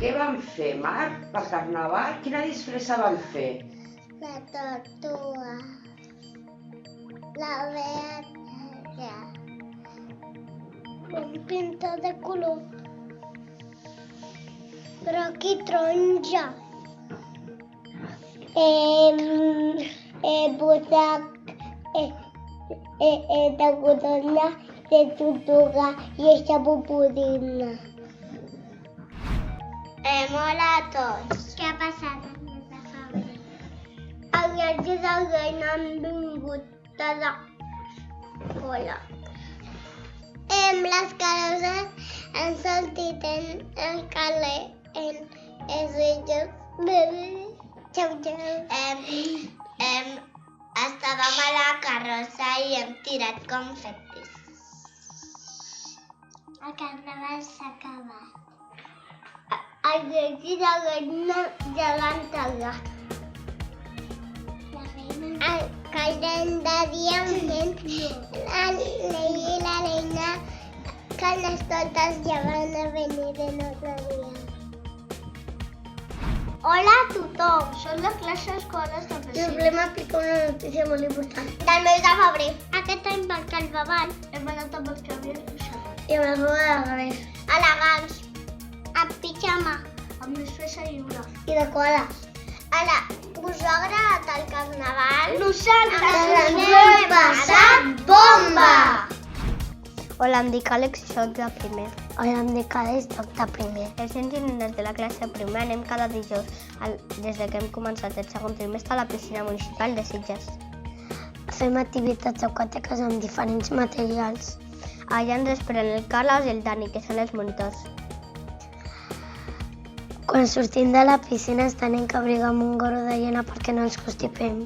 Què van fer, Marc, per Carnaval? Quina disfressa van fer? La tortuga, la verda, un pintor de color, groc i taronja, de corona, de tortuga i eixa pupudina. Hola a tots. Què ha passat el mes de febrer? Els viatges del reina han vingut a l'escola. Les carrosses han sortit en el carrer en els ritjos. Xau, xau. Estàvem a la carrossa i hem tirat confetis. El carnaval s'ha acabat. El rei i la reina ja l'han tallat. El calendari han fet el rei i la reina que les tortes ja van a venir de l'altre dia. Hola a tothom, som la classe d'escoles de Brasil. Us volem explicar una notícia molt important. Del mes de febrer. Aquest any pel Carnaval hem anat amb els cabells rosats. I amb el roba de res. Elegants. Amb pitjama. Amb disfressa lliure. I de coles. Us ha agradat el Carnaval? Nosaltres ens ho hem passat bomba! Hola, em dic Àlex i soc de primer. Hola, em dic Àlex, soc de primer. Els nens i nenes de la classe primer anem cada dijous des que hem començat el segon trimestre a la piscina municipal de Sitges. Fem activitats aquàtiques amb diferents materials. Allà ens esperen el Carles i el Dani, que són els monitors. Quan sortim de la piscina ens tenim que abrigar amb un gorro de llana perquè no ens constipem.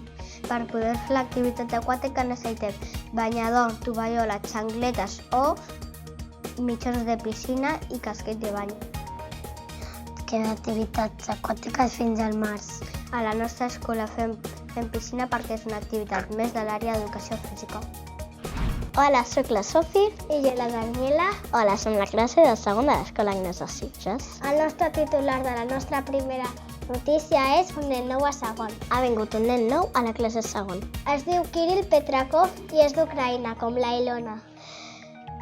Per poder fer l'activitat aquàtica necessitem banyador, tovallola, xancletes o mitjons de piscina i casquet de bany. Queden activitats aquàtiques fins al març. A la nostra escola fem piscina perquè és una activitat més de l'àrea d'educació física. Hola, sóc la Sofi. I jo la Daniela. Hola, som la classe de segon de l'Escola Agnès de Sitges. El nostre titular de la nostra primera notícia és un nen nou a segon. Ha vingut un nen nou a la classe segon. Es diu Kirill Petrakov i és d'Ucraïna, com la Ilona.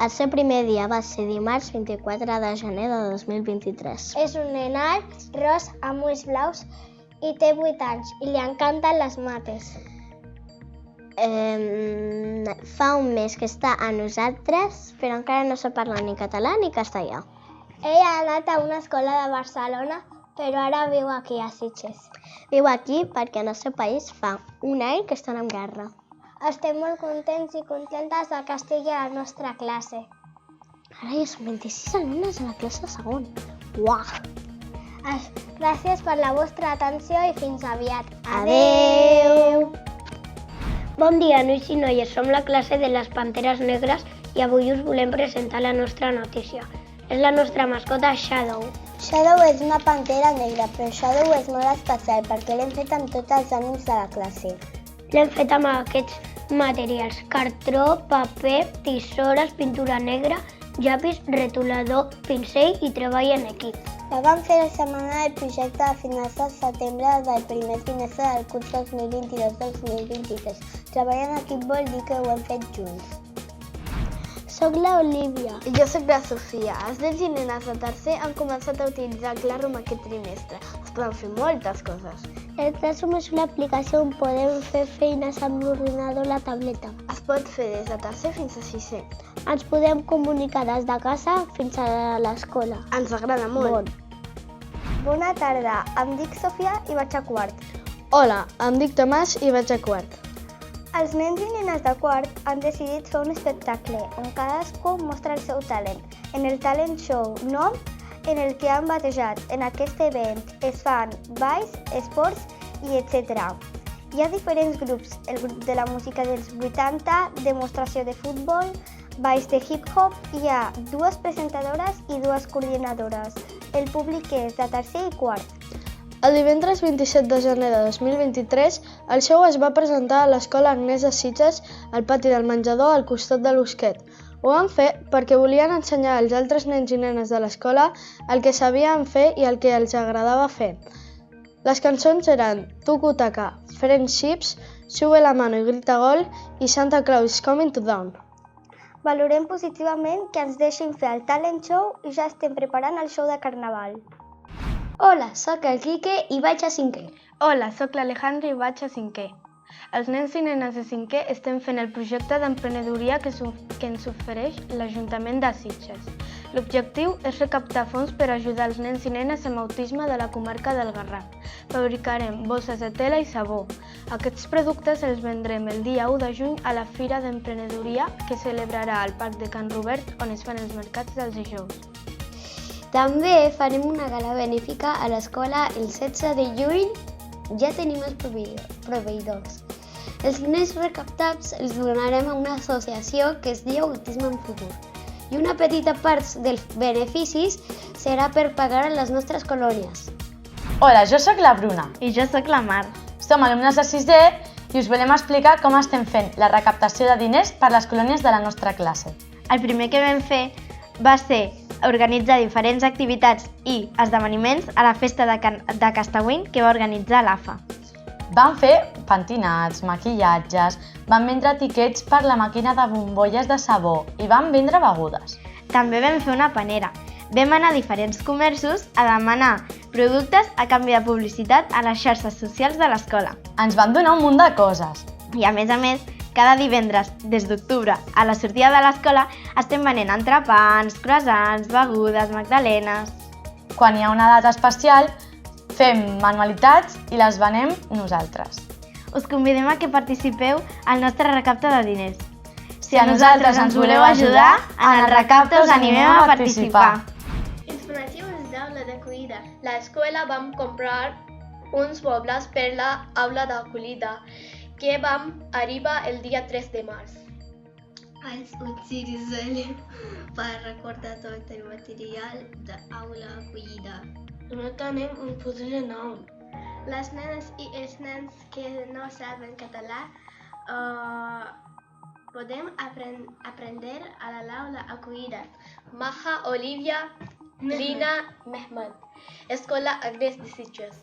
El seu primer dia va ser dimarts 24 de gener de 2023. És un nen alt, ros, amb ulls blaus i té 8 anys i li encanten les mates. Fa un mes que està a nosaltres, però encara no sap parlar ni català ni castellà. Ell ha anat a una escola de Barcelona, però ara viu aquí a Sitges. Viu aquí perquè en el seu país fa un any que estan en guerra. Estem molt contents i contentes de que estigui a la nostra classe. Ara ja són 26 alumnes a la classe segon. Uau! Gràcies per la vostra atenció i fins aviat. Adeu! Bon dia, nois i noies. Som la classe de les Panteres Negres i avui us volem presentar la nostra notícia. És la nostra mascota Shadow. Shadow és una pantera negra, però Shadow és molt especial perquè l'hem fet amb tots els ànims de la classe. L'hem fet amb aquests materials: cartró, paper, tisores, pintura negra, llapis, retolador, pincell i treball en equip. La vam fer la setmana del projecte a finals de setembre del primer trimestre del curs 2022-2023. Treballar en equip vol dir que ho hem fet junts. Soc l'Olivia. I jo soc la Sofia. Els nens i nenes de tercer han començat a utilitzar Classroom aquest trimestre. Es poden fer moltes coses. El Classroom és una aplicació on podem fer feines amb l'ordinador o la tableta. Es pot fer des de tercer fins a sisè. Ens podem comunicar des de casa fins a l'escola. Ens agrada molt. Bona tarda, em dic Sofia i vaig a quart. Hola, em dic Tomàs i vaig a quart. Els nens i nenes de quart han decidit fer un espectacle on cadascú mostra el seu talent. En el Talent Show nom, en el que han batejat. En aquest event es fan balls, esports i etc. Hi ha diferents grups, el grup de la música dels 80, demostració de futbol, balls de hip-hop, hi ha 2 presentadores i 2 coordinadores. El públic és de tercer i quart. El divendres 27 de gener de 2023, el show es va presentar a l'Escola Agnès de Sitges al pati del menjador al costat de l'Osquet. Ho van fer perquè volien ensenyar als altres nens i nenes de l'escola el que sabien fer i el que els agradava fer. Les cançons eren Tucu-Taca, Friendships, Sube la mano y grita gol i Santa Claus is coming to town. Valorem positivament que ens deixin fer el talent show i ja estem preparant el show de carnaval. Hola, sóc el Quique i vaig a 5è. Hola, sóc l'Alejandra i vaig a 5è. Els nens i nenes de 5è estem fent el projecte d'emprenedoria que ens ofereix l'Ajuntament de Sitges. L'objectiu és recaptar fons per ajudar els nens i nenes amb autisme de la comarca del Garraf. Fabricarem bosses de tela i sabó. Aquests productes els vendrem el dia 1 de juny a la Fira d'Emprenedoria que celebrarà al Parc de Can Robert, on es fan els mercats dels dijous. També farem una gala benéfica a l'escola el 16 de juny. Ja tenim els proveïdors. Els diners recaptats els donarem a una associació que es diu Autisme en Futur. I una petita part dels beneficis serà per pagar a les nostres colònies. Hola, jo sóc la Bruna. I jo sóc la Mar. Som alumnes de 6è i us volem explicar com estem fent la recaptació de diners per les colònies de la nostra classe. El primer que vam fer va ser organitzar diferents activitats i esdeveniments a la festa de Castellwin que va organitzar l'AFA. Vam fer pentinats, maquillatges, vam vendre tiquets per la màquina de bombolles de sabó i vam vendre begudes. També vam fer una panera. Vam anar a diferents comerços a demanar productes a canvi de publicitat a les xarxes socials de l'escola. Ens van donar un munt de coses. I a més, cada divendres, des d'octubre, a la sortida de l'escola, estem venent entrepans, croissants, begudes, magdalenes. Quan hi ha una data especial, fem manualitats i les venem nosaltres. Us convidem a que participeu al nostre recapte de diners. Si a nosaltres ens voleu ajudar, en el recapte us animem a participar. Informatius d'aula d'acollida. L'escola vam comprar uns mobles per l'aula d'acollida que vam arribar el dia 3 de març. Els utilitzarem per recordar tot el material d'aula acollida. No tenim un puzzle nou. Les nenes i els nens que no saben català podem aprendre a l'aula acollida. Maja, Olivia, Lina, Mehmet. Escola Agnes de Sitges.